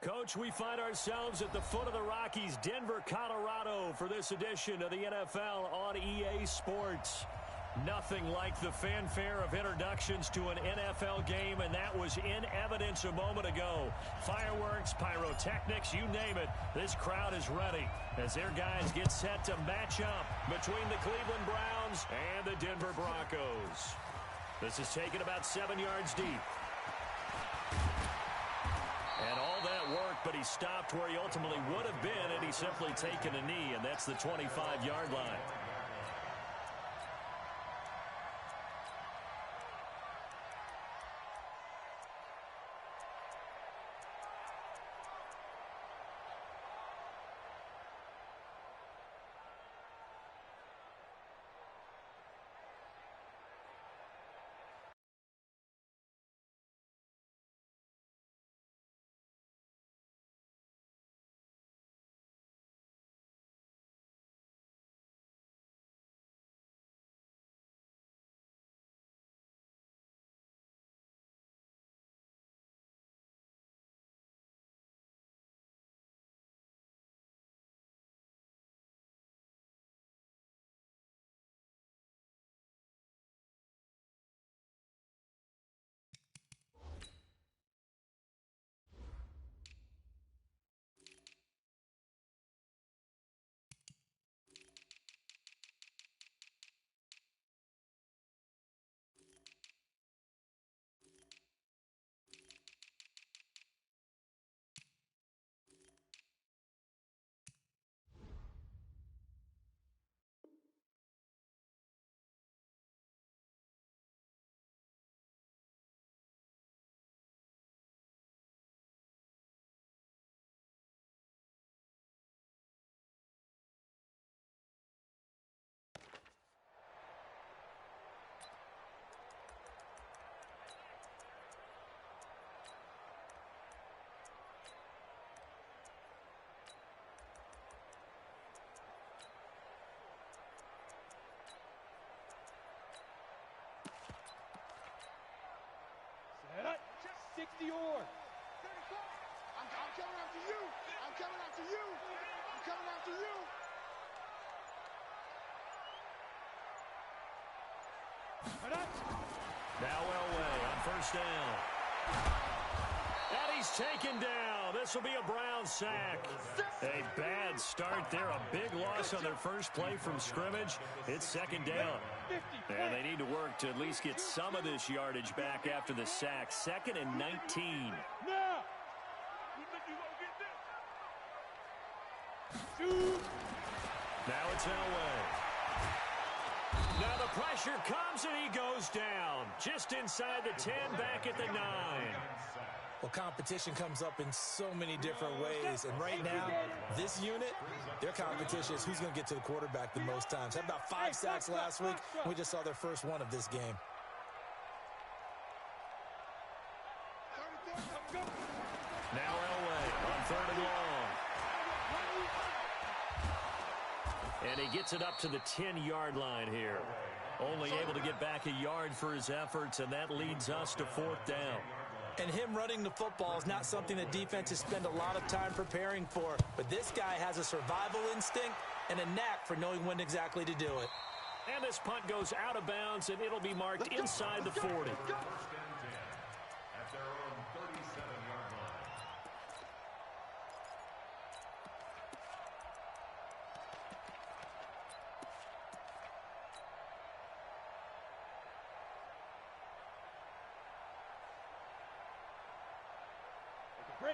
Coach, we find ourselves at the foot of the Rockies, Denver, Colorado, for this edition of the NFL on EA Sports. Nothing like the fanfare of introductions to an NFL game, and that was in evidence a moment ago. Fireworks, pyrotechnics, you name it. This crowd is ready as their guys get set to match up between the Cleveland Browns and the Denver Broncos. This is taken about 7 yards deep. And all that work, but he stopped where he ultimately would have been had he simply taken a knee, and that's the 25-yard line. Set up. 60 or. I'm coming after you. I'm coming after you. I'm coming after you. Now Elway on first down. And he's taken down. This will be a Brown sack. A bad start there. A big loss on their first play from scrimmage. It's second down. And they need to work to at least get some of this yardage back after the sack. 2nd and 19. Now it's Elway. Now the pressure comes and he goes down. Just inside the 10, back at the 9. Well, competition comes up in so many different ways. And right now, this unit, their competition is who's going to get to the quarterback the most times. Had about 5 sacks last week. We just saw their first one of this game. Now Elway on 3rd and long. And he gets it up to the 10-yard line here. Only able to get back a yard for his efforts, and that leads us to 4th down. And him running the football is not something that defenses spend a lot of time preparing for. But this guy has a survival instinct and a knack for knowing when exactly to do it. And this punt goes out of bounds, and it'll be marked inside the 40.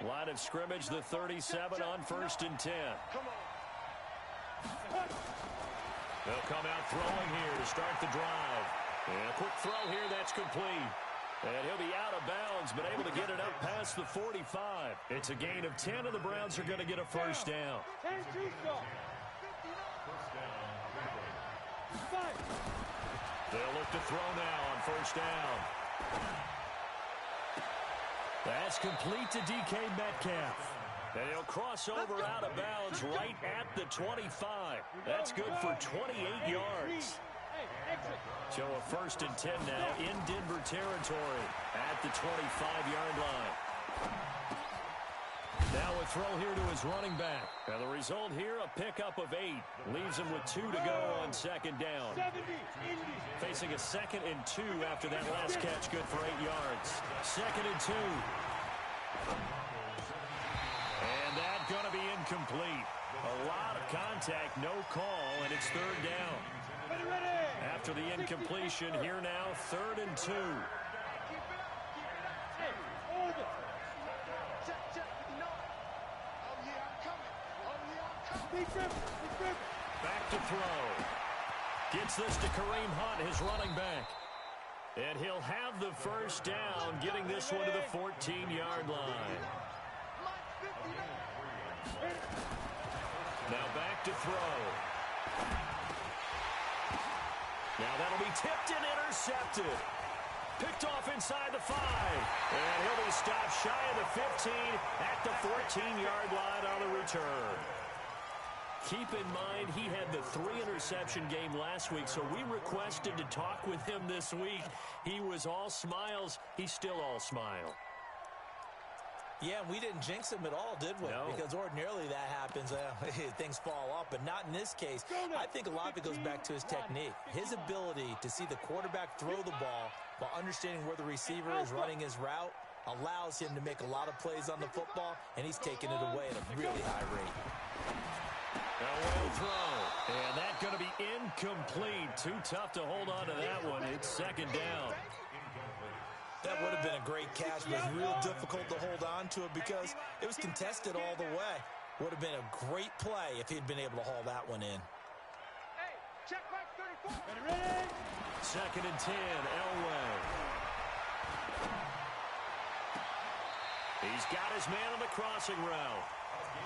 Line of scrimmage, the 37 on 1st and 10. They'll come out throwing here to start the drive. And a quick throw here, that's complete. And he'll be out of bounds, but able to get it up past the 45. It's a gain of 10, and the Browns are going to get a first down. They'll look to throw now on first down. That's complete to DK Metcalf. And he'll cross over out of bounds right at the 25. That's good for 28 yards. So a 1st and 10 now in Denver territory at the 25-yard line. Now the throw here to his running back. And the result here, a pickup of 8. Leaves him with 2 to go on second down. Facing a 2nd and 2 after that last catch, good for 8 yards. 2nd and 2. And that's going to be incomplete. A lot of contact, no call, and it's 3rd down. After the incompletion, here now, 3rd and 2. Back to throw. Gets this to Kareem Hunt, his running back. And he'll have the first down, getting this one to the 14-yard line. Now back to throw. Now that'll be tipped and intercepted. Picked off inside the 5. And he'll be stopped shy of the 15 at the 14-yard line on the return. Keep in mind, he had the 3-interception game last week, so we requested to talk with him this week. He was all smiles. He's still all smile. Yeah, we didn't jinx him at all, did we? No. Because ordinarily that happens. Things fall off, but not in this case. I think a lot of it goes back to his technique. His ability to see the quarterback throw the ball while understanding where the receiver is running his route allows him to make a lot of plays on the football, and he's taking it away at a really high rate. Away throw. And that's going to be incomplete. Too tough to hold on to that one. It's 2nd down. That would have been a great catch, but it was real difficult to hold on to it because it was contested all the way. Would have been a great play if he'd been able to haul that one in. Hey, check back 34. Ready? 2nd and 10, Elway. He's got his man on the crossing route.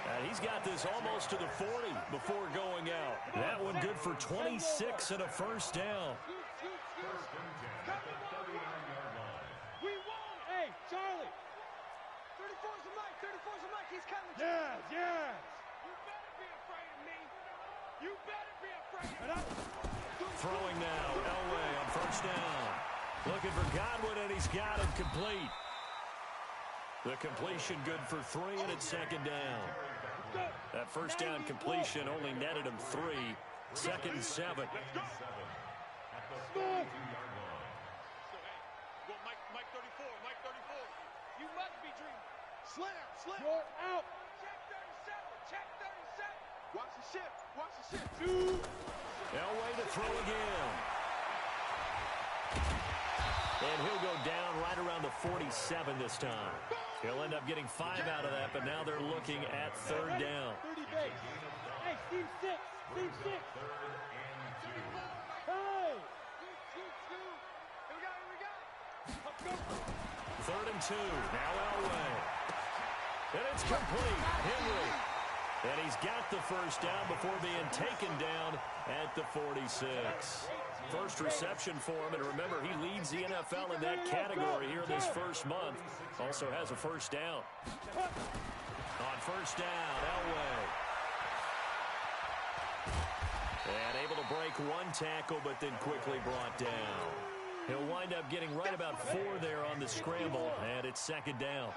And he's got this almost to the 40 before going out. That one good for 26 and a first down. We won. Hey, Charlie. 34's a mic. 34's a mic. He's coming. Yes, yes. You better be afraid of me. You better be afraid of me. Throwing now, Elway on first down. Looking for Godwin, and he's got him complete. The completion good for 3, and it's 2nd down. That first down completion only netted him 3. 2nd and 7. Mike 34. Mike 34. You must be dreaming. Slam. You're out. Check 37. Watch the ship. Watch the ship. Elway to throw again. And he'll go down right around the 47 this time. He'll end up getting 5 out of that, but now they're looking at 3rd down. 30 base. Hey, Steve 6. Steve 6. Hey. 3rd and 2. Now Elway. And it's complete. Henry. And he's got the first down before being taken down at the 46. First reception for him, and remember, he leads the NFL in that category here this first month. Also has a first down. On first down, Elway. And able to break one tackle, but then quickly brought down. He'll wind up getting right about 4 there on the scramble, and it's 2nd down.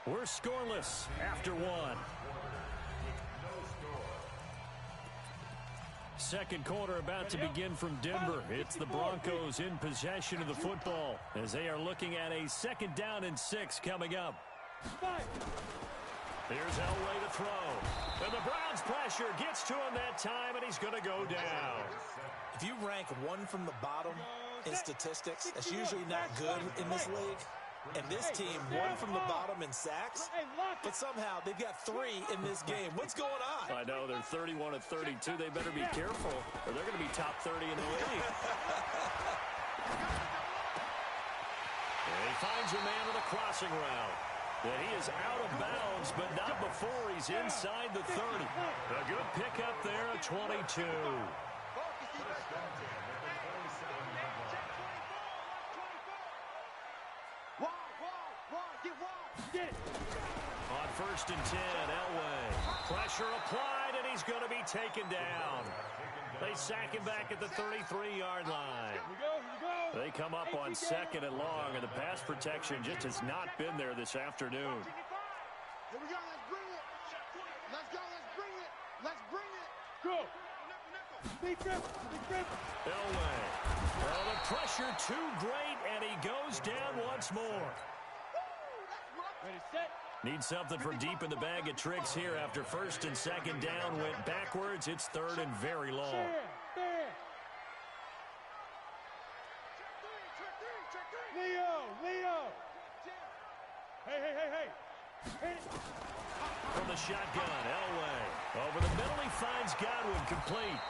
We're scoreless after 1. Second quarter about to begin from Denver. It's the Broncos in possession of the football as they are looking at a 2nd down and 6 coming up. Here's Elway to throw. And the Browns pressure gets to him that time, and he's going to go down. If you rank 1 from the bottom in statistics, that's usually not good in this league. And this team, 1 from the bottom in sacks, but somehow they've got 3 in this game. What's going on? I know, they're 31 of 32. They better be careful, or they're going to be top 30 in the league. And he finds a man on a crossing route. And he is out of bounds, but not before he's inside the 30. A good pickup there at 22. On first and 10, Elway. Pressure applied, and he's going to be taken down. They sack him back at the 33-yard line. Here we go. They come up on 2nd and long, and the pass protection just has not been there this afternoon. Here we go. Let's bring it. Let's go. Let's bring it. Let's bring it. Go. Big grip. Big grip. Elway. Well, the pressure too great, and he goes down once more. Ready, set. Need something from deep in the bag of tricks here after 1st and 2nd down went backwards. It's 3rd and very long. There. Leo. Hey. From the shotgun, Elway. Over the middle, he finds Godwin complete.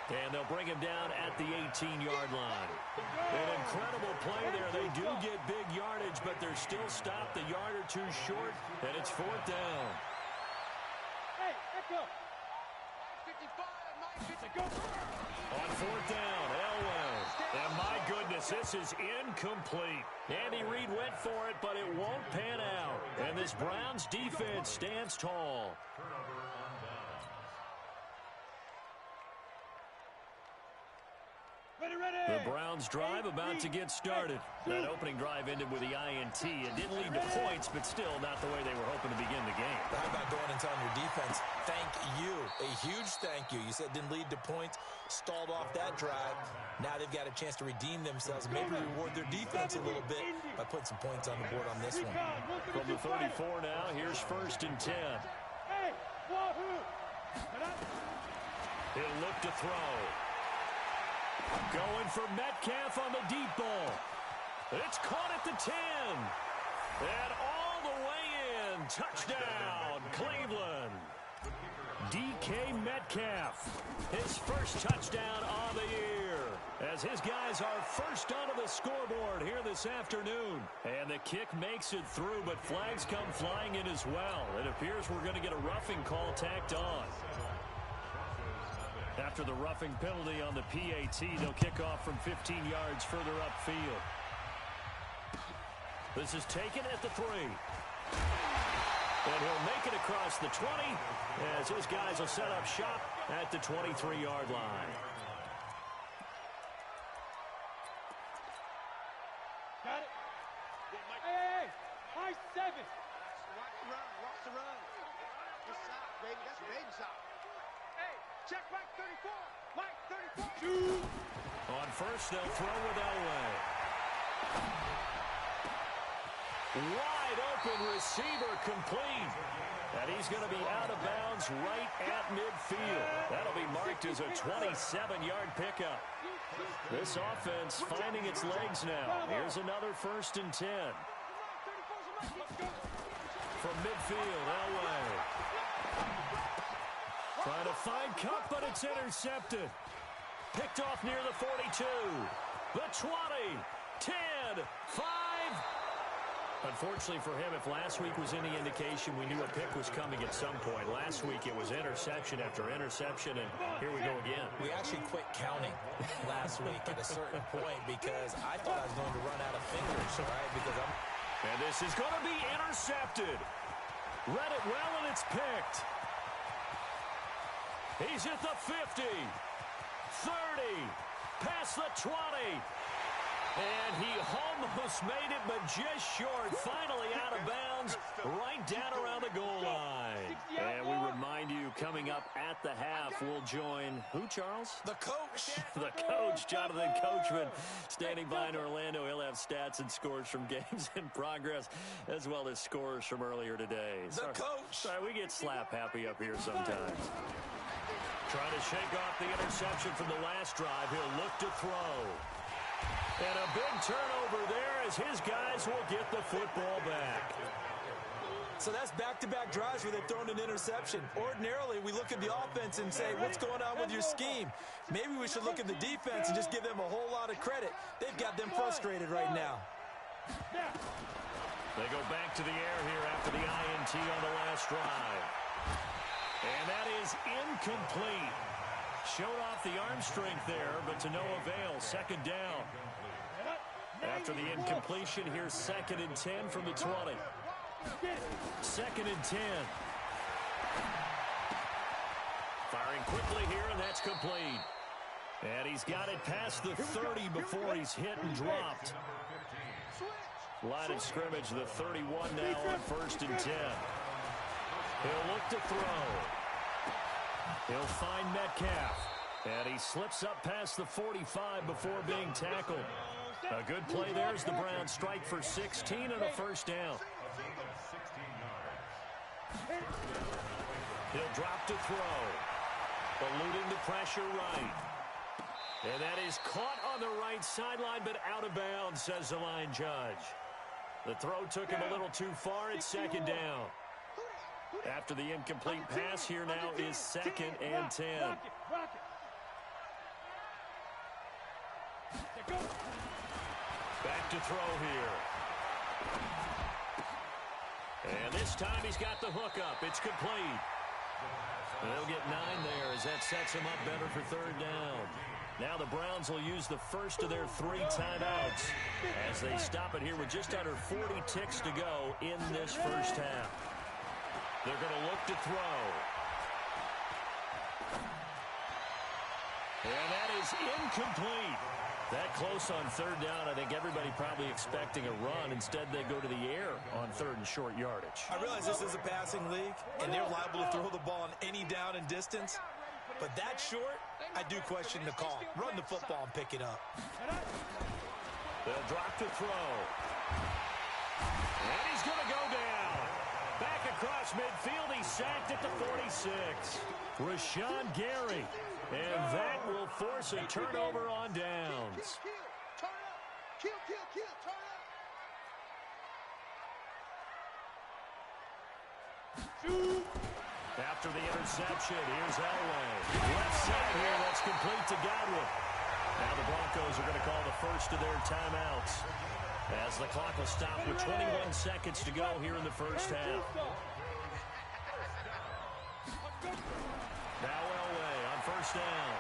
And they'll bring him down at the 18-yard line. An incredible play there. They do get big yardage, but they're still stopped a yard or two short, and it's 4th down. Hey, echo. 55, go. On 4th down, Elway. And my goodness, this is incomplete. Andy Reid went for it, but it won't pan out. And this Browns defense stands tall. The Browns drive about to get started. That opening drive ended with the INT. It didn't lead to points, but still not the way they were hoping to begin the game. How about going and telling your defense, thank you, a huge thank you. You said it didn't lead to points, stalled off that drive. Now they've got a chance to redeem themselves and maybe reward their defense a little bit by putting some points on the board on this one. From the 34 now, here's 1st and 10. Hey, wahoo! He'll look to throw. Going for Metcalf on the deep ball. It's caught at the 10. And all the way in. Touchdown, Cleveland. DK Metcalf. His first touchdown on the year. As his guys are first onto the scoreboard here this afternoon. And the kick makes it through, but flags come flying in as well. It appears we're going to get a roughing call tacked on. After the roughing penalty on the PAT, they'll kick off from 15 yards further upfield. This is taken at the 3. And he'll make it across the 20 as his guys will set up shop at the 23-yard line. Got it. Hey. High 7. Watch the run. Good shot, baby. That's a baby shot. Hey, check right 34. Right 34. On 1st, they'll throw with Elway. Wide open receiver complete. And he's going to be out of bounds right at midfield. That'll be marked as a 27-yard pickup. This offense finding its legs now. Here's another 1st and 10. From midfield, Elway. Trying to find Kupp, but it's intercepted. Picked off near the 42. The 20. 10. 5. Unfortunately for him, if last week was any indication, we knew a pick was coming at some point. Last week it was interception after interception, and here we go again. We actually quit counting last week at a certain point because I thought I was going to run out of fingers, right? And this is going to be intercepted. Read it well, and it's picked. He's at the 50. 30. Past the 20. And he almost made it, but just short. Finally out of bounds, right down around the goal line. And we remind you, coming up at the half, we'll join who, Charles? The coach. The coach, Jonathan Coachman, standing by in Orlando. He'll have stats and scores from games in progress, as well as scores from earlier today. The coach. Sorry, we get slap happy up here sometimes. Trying to shake off the interception from the last drive. He'll look to throw. And a big turnover there as his guys will get the football back. So that's back-to-back drives where they've thrown an interception. Ordinarily, we look at the offense and say, what's going on with your scheme? Maybe we should look at the defense and just give them a whole lot of credit. They've got them frustrated right now. They go back to the air here after the INT on the last drive. And that is incomplete. Showed off the arm strength there, but to no avail. 2nd down. After the incompletion, here's 2nd and 10 from the 20. 2nd and 10. Firing quickly here, and that's complete. And he's got it past the 30 before he's hit and dropped. Line of scrimmage, the 31 now on 1st and 10. He'll look to throw. He'll find Metcalf. And he slips up past the 45 before being tackled. A good play there as the Browns strike for 16 and a first down. He'll drop to throw. Eluding the pressure right. And that is caught on the right sideline, but out of bounds, says the line judge. The throw took him a little too far. It's 2nd down. After the incomplete pass, here now is 2nd and 10. Back to throw here. And this time he's got the hook up. It's complete. They'll get 9 there as that sets him up better for 3rd down. Now the Browns will use the first of their 3 timeouts as they stop it here with just under 40 ticks to go in this first half. They're going to look to throw. And that is incomplete. That close on 3rd down. I think everybody probably expecting a run. Instead, they go to the air on 3rd and short yardage. I realize this is a passing league, and they're liable to throw the ball on any down and distance. But that short, I do question the call. Run the football and pick it up. They'll drop to throw. And he's going to go down. Back across midfield, he's sacked at the 46. Rashawn Gary. And that will force a turnover on downs. After the interception, here's Elway. Left side here, that's complete to Godwin. Now the Broncos are going to call the first of their timeouts as the clock will stop with 21 seconds to go here in the first half. Now Elway on 1st down.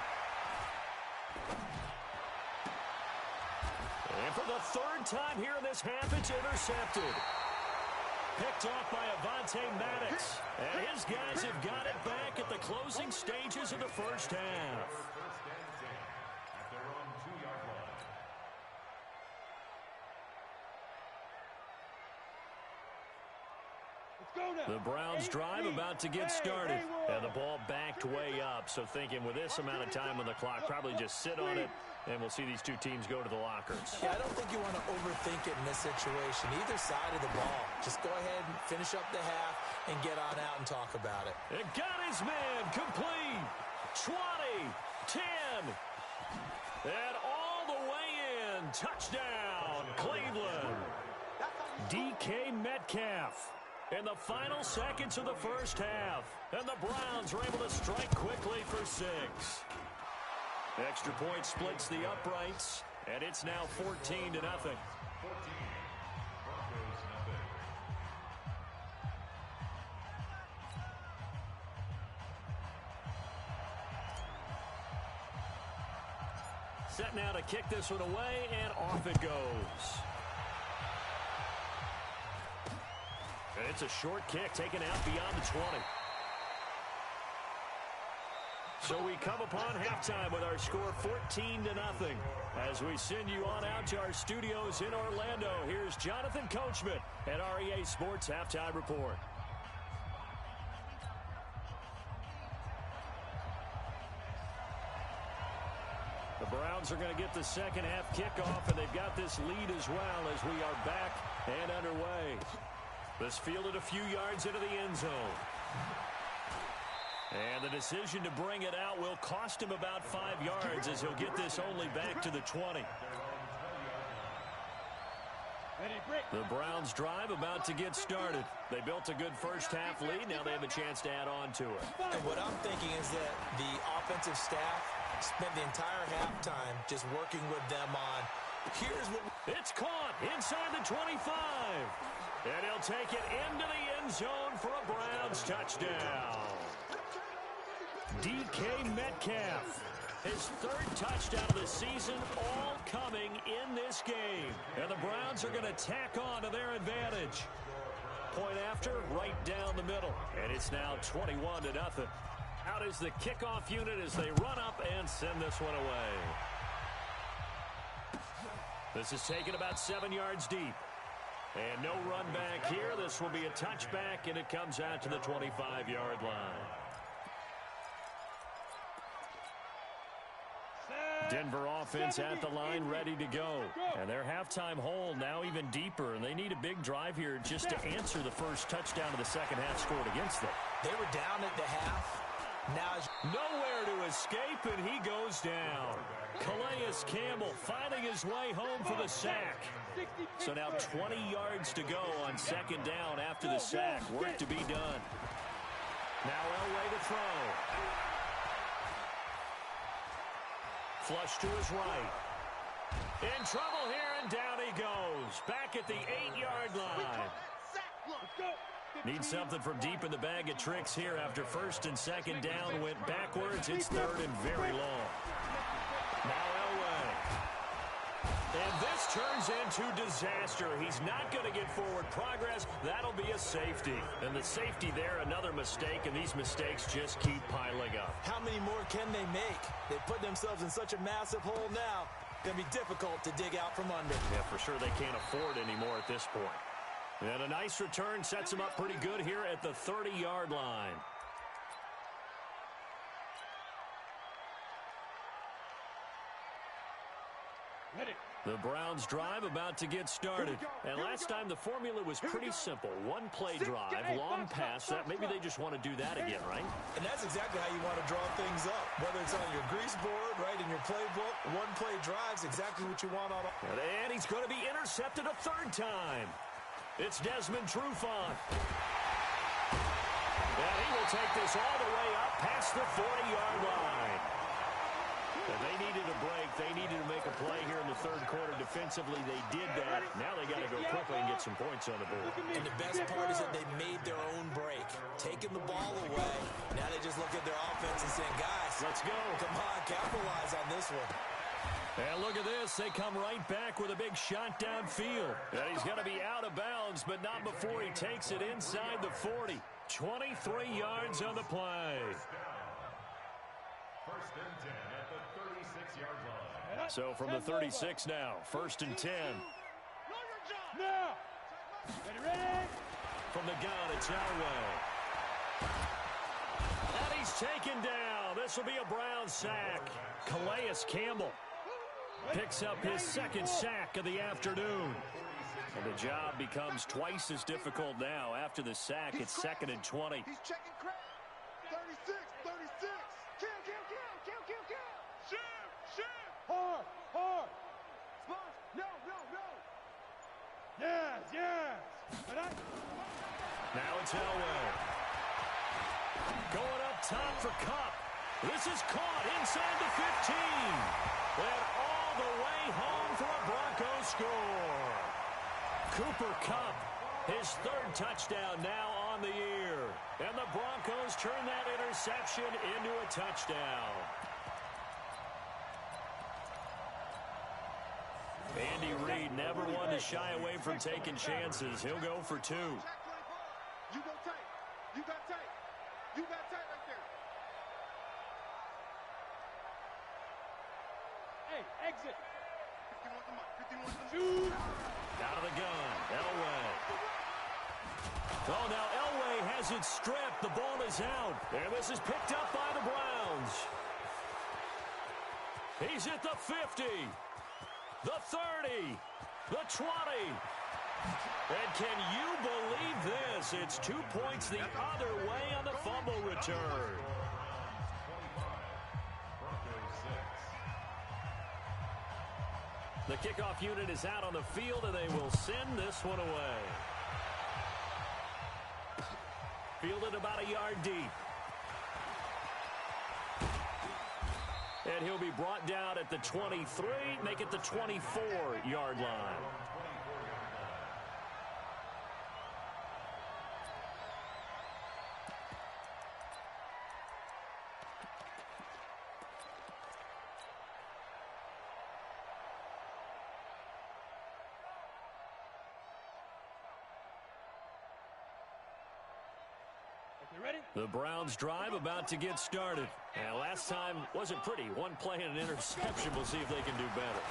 And for the 3rd time here in this half, it's intercepted. Picked off by Avonte Maddox. And his guys have got it back at the closing stages of the first half. The Browns drive about to get started. And the ball backed way up. So thinking with this amount of time on the clock, probably just sit on it. And we'll see these two teams go to the lockers. Yeah, I don't think you want to overthink it in this situation. Either side of the ball. Just go ahead and finish up the half and get on out and talk about it. It got his man complete. 20, 10, and all the way in. Touchdown, Cleveland. DK Metcalf in the final seconds of the first half. And the Browns are able to strike quickly for 6. Extra point splits the uprights, and it's now 14-0. Set now to kick this one away, and off it goes. And it's a short kick taken out beyond the 20. So we come upon halftime with our score 14-0. As we send you on out to our studios in Orlando, here's Jonathan Coachman at REA Sports Halftime Report. The Browns are going to get the second half kickoff, and they've got this lead as well as we are back and underway. This fielded a few yards into the end zone. And the decision to bring it out will cost him about 5 yards as he'll get this only back to the 20. The Browns drive about to get started. They built a good first half lead. Now they have a chance to add on to it. And what I'm thinking is that the offensive staff spent the entire halftime just working with them on, here's what... It's caught inside the 25. And he'll take it into the end zone for a Browns touchdown. DK Metcalf, his 3rd touchdown of the season, all coming in this game. And the Browns are going to tack on to their advantage. Point after, right down the middle. And it's now 21-0. Out is the kickoff unit as they run up and send this one away. This is taken about 7 yards deep. And no run back here. This will be a touchback, and it comes out to the 25-yard line. Denver offense at the line, ready to go. And their halftime hole now even deeper, and they need a big drive here just to answer the first touchdown of the second half scored against them. They were down at the half. Now nowhere to escape, and he goes down. Calais Campbell finding his way home for the sack. So now 20 yards to go on second down after the sack. Work to be done. Now Elway to throw. Flush to his right. In trouble here, and down he goes. Back at the 8-yard line. Needs something from deep in the bag of tricks here after first and second down went backwards. It's third and very long. Now Elway. And this turns into disaster. He's not going to get forward progress. That'll be a safety. And the safety there, another mistake, and these mistakes just keep piling up. How many more can they make? They put themselves in such a massive hole now. Going to be difficult to dig out from under. Yeah, for sure they can't afford anymore at this point. And a nice return sets them up pretty good here at the 30-yard line. The Browns drive about to get started. And last time the formula was pretty simple. One play drive, long pass. Maybe they just want to do that again, right? And that's exactly how you want to draw things up. Whether it's on your grease board, right, in your playbook, one play drive's exactly what you want on. And he's going to be intercepted a third time. It's Desmond Trufant. And he will take this all the way up past the 40-yard line. And they needed a break. They needed to make a play here in the third quarter. Defensively, they did that. Now they got to go quickly and get some points on the board. And the best part is that they made their own break, taking the ball away. Now they just look at their offense and saying, guys, let's go. Come on, capitalize on this one. And look at this. They come right back with a big shot downfield. And he's going to be out of bounds, but not before he takes it inside the 40. 23 yards on the play. First and 10 at the 36-yard line. So from the 36 now, first and 10. Now. Ready? From the gun, it's Elway. And he's taken down. This will be a Brown sack. Calais Campbell picks up his second sack of the afternoon. And the job becomes twice as difficult now. After the sack, it's second and 20. He's checking crap. 36, 36. Kill. Shoot. Hard. No. Yes. Now it's Elway. Going up top for Kupp. This is caught inside the 15. And all the way home for a Broncos score. Cooper Kupp, his third touchdown now on the year. And the Broncos turn that interception into a touchdown. Andy Reid never one to shy away from taking chances. He'll go for two. You go tight. You got tight right there. Hey, exit. 51 Shoot. Out of the gun, Elway. Oh, now Elway has it stripped. The ball is out. And this is picked up by the Browns. He's at the 50. The 30, the 20. And can you believe this? It's 2 points the other way on the fumble return. The kickoff unit is out on the field, and they will send this one away. Fielded about a yard deep. And he'll be brought down at the 23, make it the 24-yard line. The Browns drive about to get started. And last time wasn't pretty. One play and an interception. We'll see if they can do better.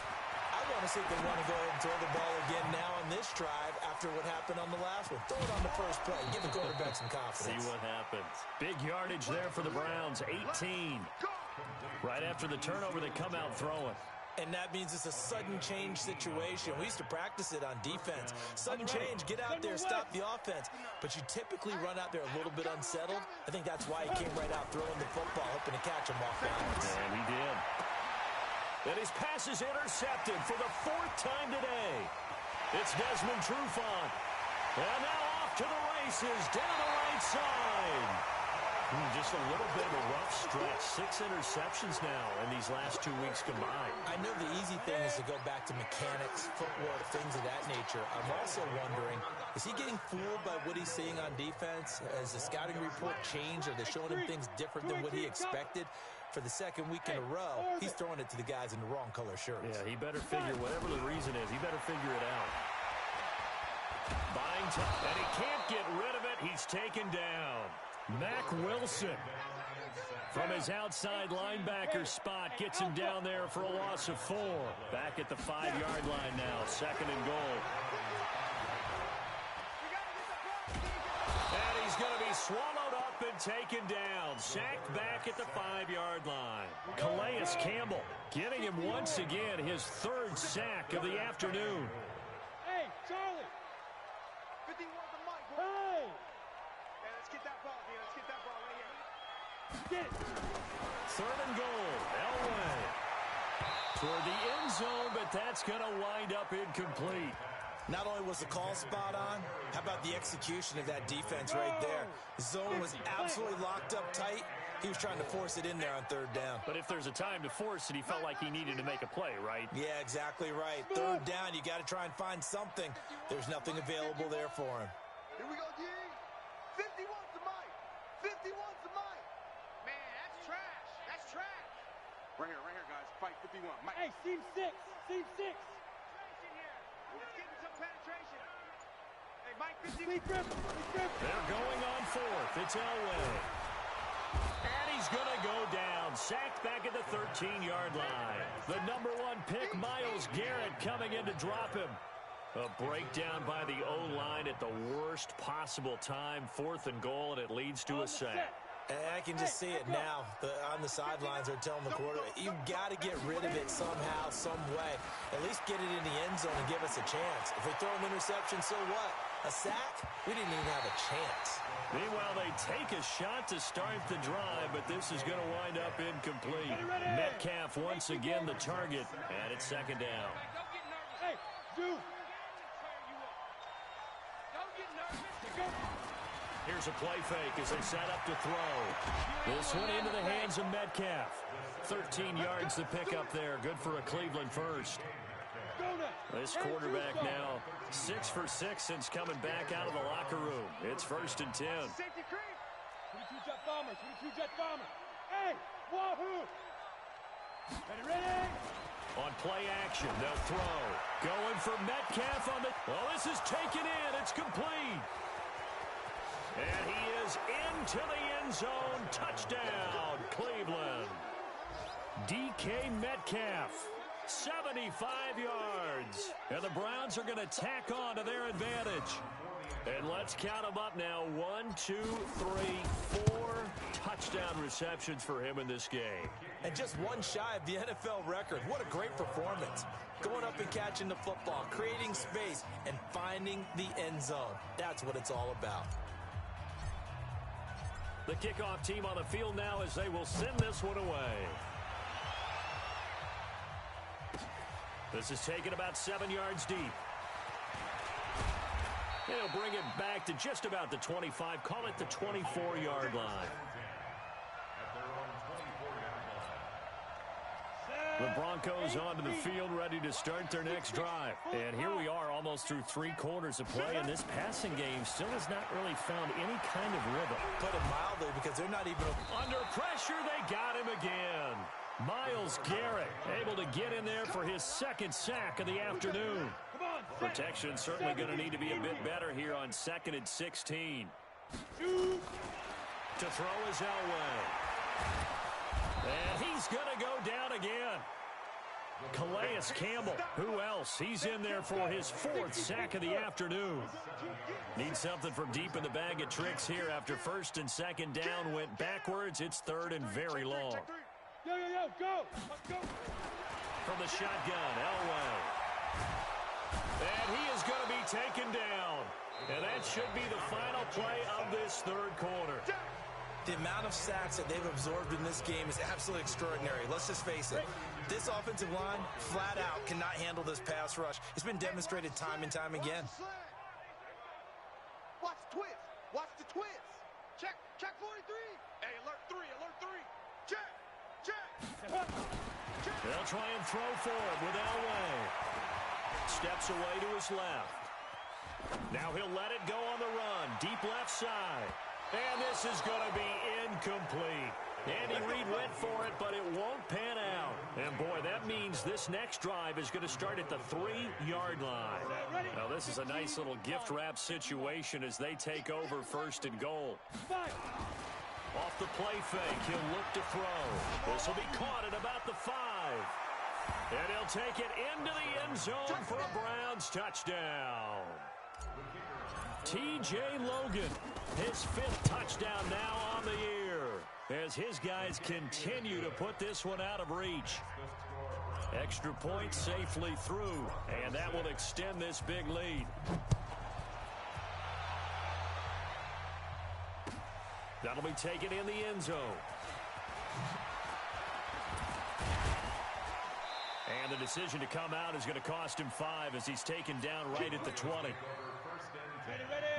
I want to see if they want to go ahead and throw the ball again now on this drive after what happened on the last one. Throw it on the first play. Give the quarterback some confidence. See what happens. Big yardage there for the Browns. 18. Right after the turnover, they come out throwing. And that means it's a sudden change situation. We used to practice it on defense. Sudden change, get out there, stop the offense. But you typically run out there a little bit unsettled. I think that's why he came right out throwing the football, hoping to catch him off balance. And he did. And his pass is intercepted for the 4th time today. It's Desmond Trufant. And now off to the races down the right side. Just a little bit of a rough stretch. 6 interceptions now in these last 2 weeks combined. I know the easy thing is to go back to mechanics, footwork, things of that nature. I'm also wondering, is he getting fooled by what he's seeing on defense? Has the scouting report changed? Are they showing him things different than what he expected? For the 2nd week in a row, he's throwing it to the guys in the wrong color shirts. Yeah, he better figure, whatever the reason is, he better figure it out. Buying time, and he can't get rid of it. He's taken down. Mack Wilson from his outside linebacker spot gets him down there for a loss of 4. Back at the 5-yard line now, 2nd and goal. And he's going to be swallowed up and taken down. Sacked back at the 5-yard line. Calais Campbell getting him once again, his 3rd sack of the afternoon. Hey, Charlie. 51 to Mike. Hey. Let's get that ball here. Let's get that ball right here. Get it. 3rd and goal. Elway toward the end zone, but that's going to wind up incomplete. Not only was the call spot on, how about the execution of that defense right there? The zone was absolutely locked up tight. He was trying to force it in there on 3rd down. But if there's a time to force it, he felt like he needed to make a play, right? Yeah, exactly right. 3rd down, you got to try and find something. There's nothing available there for him. Here we go, G. 51's the Mike. 51's the Mike. Man, that's trash. That's trash. Right here, guys. Fight 51. Mike. Hey, seam 6. Seam 6. Let's get some penetration. Hey, Mike, 51. They're going on 4th. It's Elway. And he's going to go down. Sacked back at the 13-yard line. The #1 pick, Myles Garrett, coming in to drop him. A breakdown by the O-line at the worst possible time. 4th and goal, and it leads to a sack. And I can just see it now. On the sidelines, they're telling the quarterback, you've got to get rid of it somehow, some way. At least get it in the end zone and give us a chance. If we throw an interception, so what? A sack? We didn't even have a chance. Meanwhile, they take a shot to start the drive, but this is going to wind up incomplete. Metcalf once again the target, and it's 2nd down. Hey, dude. Don't get nervous. Here's a play fake as they set up to throw. This one into the hands of Metcalf. 13 yards to pick up there. Good for a Cleveland first. This quarterback now 6 for 6 since coming back out of the locker room. It's 1st and 10. 22 Jet Bombers. 22 Jet Bombers. Hey, wahoo! Ready? On play action, they'll throw. Going for Metcalf on the... Well, this is taken in. It's complete. And he is into the end zone. Touchdown, Cleveland. DK Metcalf, 75 yards. And the Browns are going to tack on to their advantage. And let's count them up now. 1, 2, 3, 4 touchdown receptions for him in this game. And just one shy of the NFL record. What a great performance. Going up and catching the football, creating space, and finding the end zone. That's what it's all about. The kickoff team on the field now as they will send this one away. This is taken about 7 yards deep. They'll bring it back to just about the 25. Call it the 24-yard line. The Broncos onto the field, ready to start their next drive. And here we are, almost through 3 quarters of play, and this passing game still has not really found any kind of rhythm. Put it mildly, because they're not even... Under pressure, they got him again. Myles Garrett able to get in there for his 2nd sack of the afternoon. Protection certainly going to need to be a bit better here on 2nd and 16. To throw is Elway. And he's going to go down again. Calais Campbell. Who else? He's in there for his 4th sack of the afternoon. Need something from deep in the bag of tricks here after 1st and 2nd down went backwards. It's 3rd and very long. Yo, go. From the shotgun, Elway. And he is going to be taken down. And that should be the final play of this 3rd quarter. The amount of sacks that they've absorbed in this game is absolutely extraordinary. Let's just face it. This offensive line, flat out, cannot handle this pass rush. It's been demonstrated time and time again. Watch the twist. Watch the twist. Check 43. Hey, alert 3. Check. They'll try and throw for it with Elway. Steps away to his left. Now he'll let it go on the run. Deep left side. And this is going to be incomplete. Andy Reid went for it, but it won't pan out. And, boy, that means this next drive is going to start at the 3-yard line. Now, this is a nice little gift wrap situation as they take over 1st and goal. Off the play fake, he'll look to throw. This will be caught at about the 5. And he'll take it into the end zone for a Browns touchdown. T.J. Logan, his 5th touchdown now on the year, as his guys continue to put this one out of reach. Extra point safely through, and that will extend this big lead. That'll be taken in the end zone. And the decision to come out is going to cost him 5 as he's taken down right at the 20.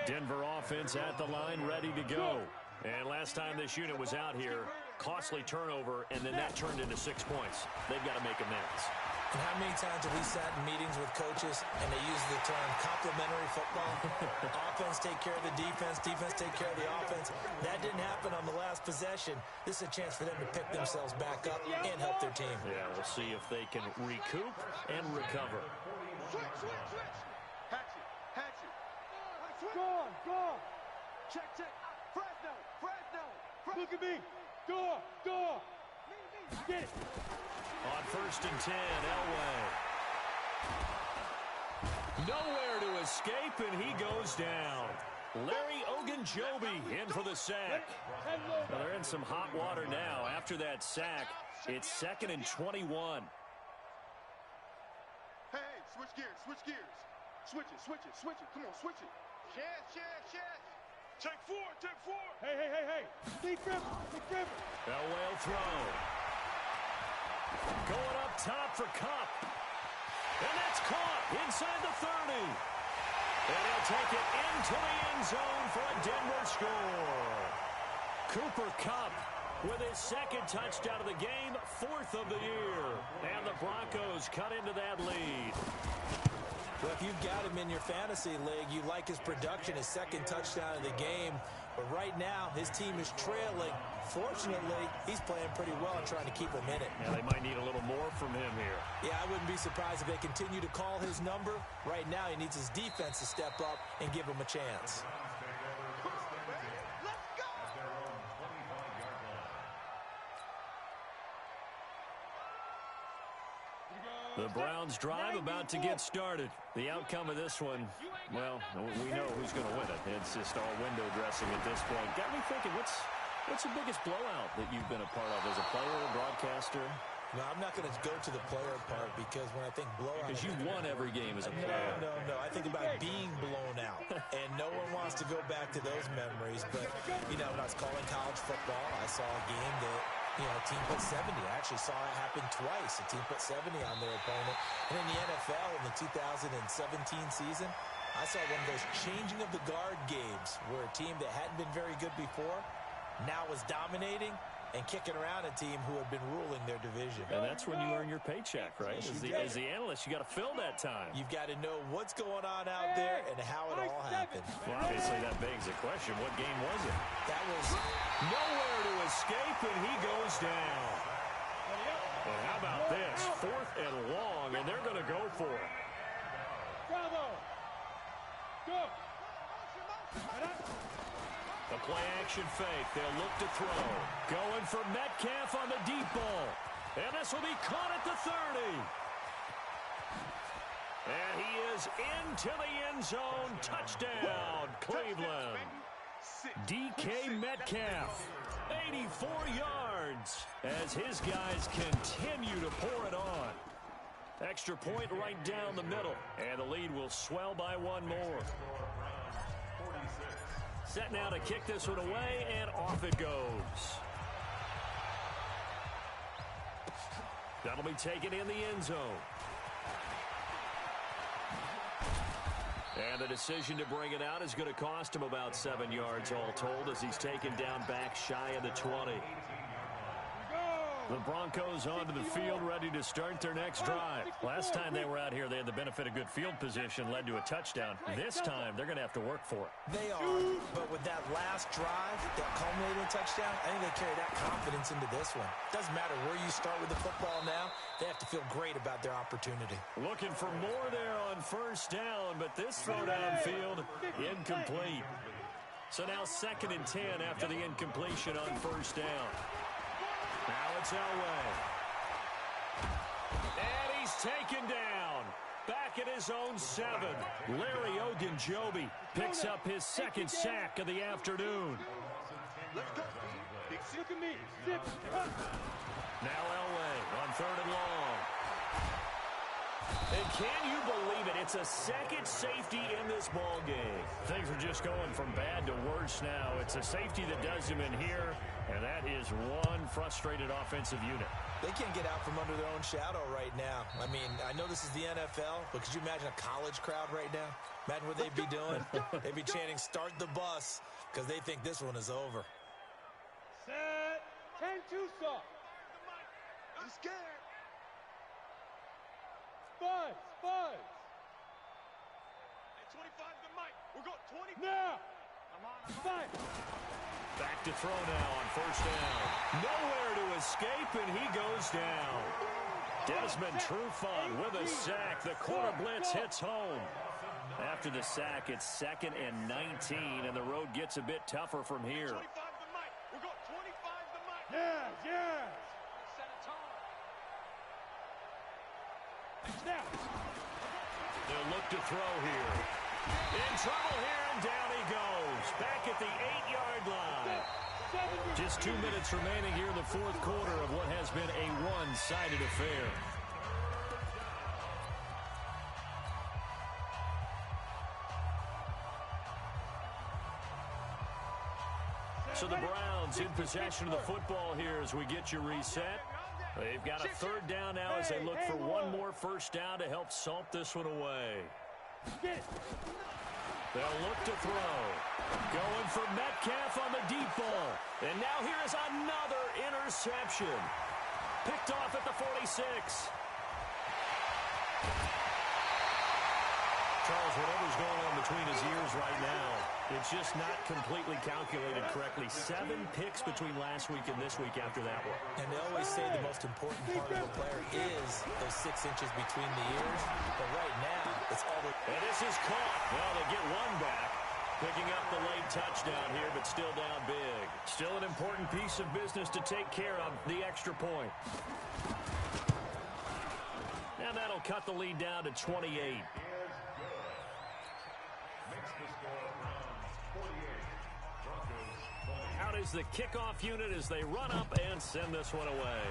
Denver offense at the line, ready to go. And last time this unit was out here, costly turnover, and then that turned into 6 points. They've got to make amends. And how many times have we sat in meetings with coaches and they use the term complementary football? Offense take care of the defense take care of the offense. That didn't happen on the last possession. This is a chance for them to pick themselves back up and help their team. Yeah, we'll see if they can recoup and recover. Switch. Hatchet. Go. Check. Fresno. Look at me. Go. Get it. On 1st and 10, Elway. Nowhere to escape, and he goes down. Larry Ogunjobi in for the sack. Well, they're in some hot water now. After that sack, it's 2nd and 21. Hey, switch gears. Switch it. Come on, switch it. Yes. Take 4. Hey. Deep river. Elway will throw. Going up top for Kupp. And that's caught inside the 30. And he'll take it into the end zone for a Denver score. Cooper Kupp with his 2nd touchdown of the game, 4th of the year. And the Broncos cut into that lead. Well, if you've got him in your fantasy league, you like his production, his 2nd touchdown of the game. But right now, his team is trailing. Fortunately, he's playing pretty well and trying to keep him in it. Yeah, they might need a little more from him here. Yeah, I wouldn't be surprised if they continue to call his number. Right now, he needs his defense to step up and give him a chance. The Browns drive about to get started. The outcome of this one, well, we know who's going to win it. It's just all window dressing at this point. Got me thinking, what's the biggest blowout that you've been a part of as a player or broadcaster? No, I'm not going to go to the player part because when I think blowout... Because you've won every game as a player. No. I think about being blown out. And no one wants to go back to those memories. But, when I was calling college football, I saw a game that... a team put 70. I actually saw it happen twice. A team put 70 on their opponent. And in the NFL in the 2017 season, I saw one of those changing of the guard games where a team that hadn't been very good before now was dominating and kicking around a team who had been ruling their division. And that's when you earn your paycheck, right? As the analyst, you got to fill that time. You've got to know what's going on out there and how it all happened. Well, obviously that begs the question, what game was it? That was nowhere to escape, and he goes down. And how about this? 4th and long, and they're going to go for it. Bravo. Go. A Play action fake. They'll look to throw. Going for Metcalf on the deep ball. And this will be caught at the 30. And he is into the end zone. Touchdown, Cleveland. DK Metcalf, 84 yards, as his guys continue to pour it on. Extra point right down the middle, and the lead will swell by one more. Set now to kick this one away, and off it goes. That'll be taken in the end zone. And the decision to bring it out is going to cost him about 7 yards all told, as he's taken down back shy of the 20. The Broncos onto the field, ready to start their next drive. Last time they were out here, they had the benefit of good field position, led to a touchdown. This time, they're going to have to work for it. They are, but with that last drive, that culminating touchdown, I think they carry that confidence into this one. Doesn't matter where you start with the football now, they have to feel great about their opportunity. Looking for more there on first down, but this throw downfield, incomplete. So now 2nd and 10 after the incompletion on first down. Now it's Elway. And he's taken down. Back at his own 7. Larry Ogunjobi picks up his 2nd sack of the afternoon. Look at me. Now Elway on 3rd and long. And can you believe it? It's a 2nd safety in this ball game. Things are just going from bad to worse now. It's a safety that does him in here, and that is one frustrated offensive unit. They can't get out from under their own shadow right now. I mean, I know this is the NFL, but could you imagine a college crowd right now? Imagine what they'd be doing. They'd be chanting, "Start the bus," because they think this one is over. Set. 10-2 soft. I'm scared. Buzz. Hey, 25 to Mike. We're going 20. Now. I'm on. Back to throw now on first down. Nowhere to escape, and he goes down. Desmond Trufant with a sack. The corner blitz hits home. After the sack, it's 2nd and 19, and the road gets a bit tougher from here. 25 to Mike. We're going 25 to Mike. Yes. Set a tone. Snap. They'll look to throw here. In trouble here, and down he goes. Back at the 8-yard line. Just 2 minutes remaining here in the 4th quarter of what has been a one-sided affair. So the Browns in possession of the football here as we get you reset. They've got a 3rd down now as they look for one more first down to help salt this one away. They'll look to throw. Going for Metcalf on the deep ball. And now here is another interception. Picked off at the 46. Charles, whatever's going on between his ears right now, it's just not completely calculated correctly. 7 picks between last week and this week after that one. And they always say the most important part of a player is those 6 inches between the ears. But right now, it's all the... And this is caught. Well, they get one back. Picking up the late touchdown here, but still down big. Still an important piece of business to take care of, the extra point. And that'll cut the lead down to 28. Out is the kickoff unit as they run up and send this one away.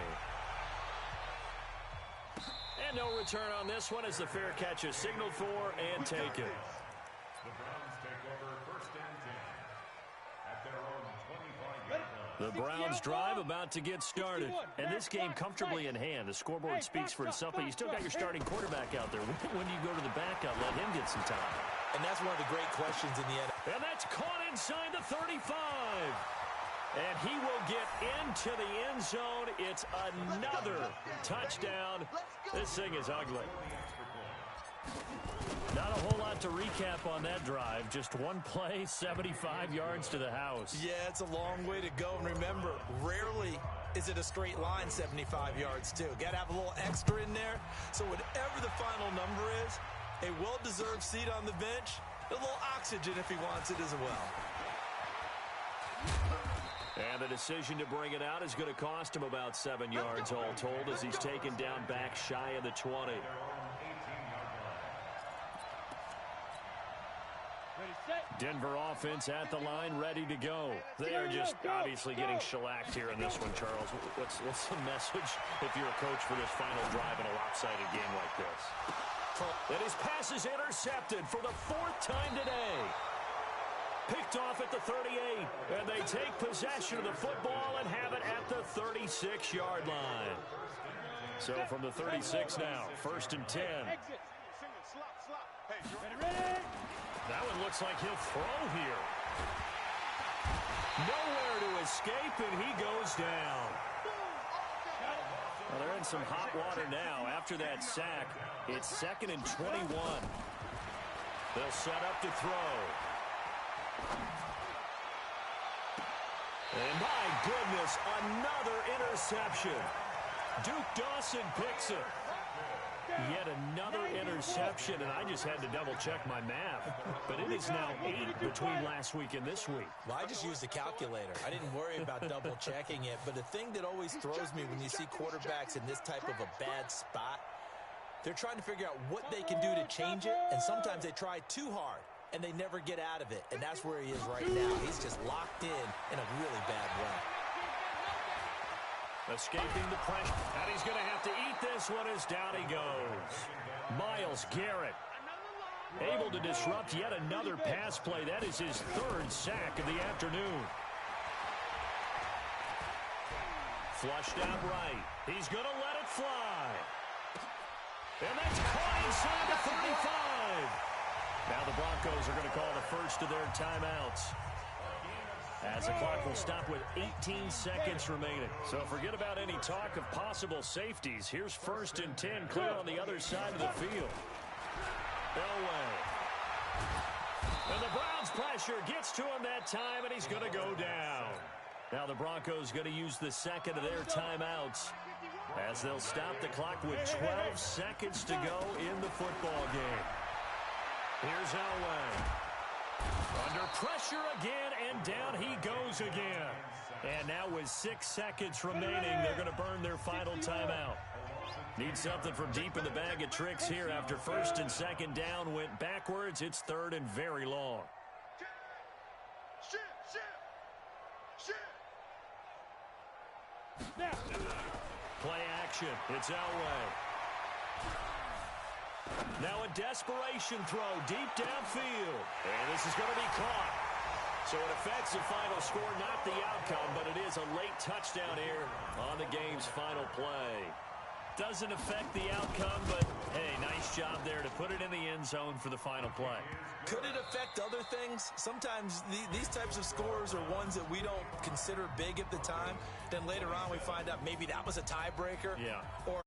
And no return on this one as the fair catch is signaled for and taken. The Browns take over 1st and 10 at their own 25-yard line. The Browns drive about to get started. And this game comfortably in hand. The scoreboard speaks for itself, but you still got your starting quarterback out there. When do you go to the backup? Let him get some time. And that's one of the great questions in the NFL. And that's caught inside the 35. And he will get into the end zone. It's another touchdown. This thing is ugly. Not a whole lot to recap on that drive. Just one play, 75 yards to the house. Yeah, it's a long way to go. And remember, rarely is it a straight line 75 yards, too. Got to have a little extra in there. So whatever the final number is, a well-deserved seat on the bench, a little oxygen if he wants it as well. And the decision to bring it out is going to cost him about 7 yards all told as he's taken down back shy of the 20. Denver offense at the line, ready to go. They are just obviously getting shellacked here in this one, Charles. What's the message if you're a coach for this final drive in a lopsided game like this? And his pass is intercepted for the 4th time today. Picked off at the 38, and they take possession of the football and have it at the 36-yard line. So from the 36 now, 1st and 10. That one looks like he'll throw here. Nowhere to escape, and he goes down. Well, they're in some hot water now. After that sack, it's 2nd and 21. They'll set up to throw. And my goodness, another interception. Duke Dawson picks it. Yet another interception, and I just had to double-check my math. But it is now 8 between last week and this week. Well, I just used a calculator. I didn't worry about double-checking it. But the thing that always throws me when you see quarterbacks in this type of a bad spot, they're trying to figure out what they can do to change it, and sometimes they try too hard, and they never get out of it. And that's where he is right now. He's just locked in a really bad way. Escaping the pressure, and he's going to have to eat this one as down he goes. Myles Garrett able to disrupt yet another pass play. That is his 3rd sack of the afternoon. Flushed out right. He's going to let it fly. And that's caught inside the 35. Now the Broncos are going to call the first of their timeouts, as the clock will stop with 18 seconds remaining. So forget about any talk of possible safeties. Here's 1st and 10, clear on the other side of the field. Elway. And the Browns pressure gets to him that time, and he's going to go down. Now the Broncos going to use the 2nd of their timeouts, as they'll stop the clock with 12 seconds to go in the football game. Here's Elway. Under pressure again, and down he goes again. And now with 6 seconds remaining, they're going to burn their final timeout. Need something from deep in the bag of tricks here after 1st and 2nd down went backwards. It's 3rd and very long. Play action. It's Elway. Now a desperation throw deep downfield. And this is going to be caught. So it affects the final score, not the outcome, but it is a late touchdown here on the game's final play. Doesn't affect the outcome, but hey, nice job there to put it in the end zone for the final play. Could it affect other things? Sometimes these types of scores are ones that we don't consider big at the time. Then later on we find out maybe that was a tiebreaker. Yeah. Or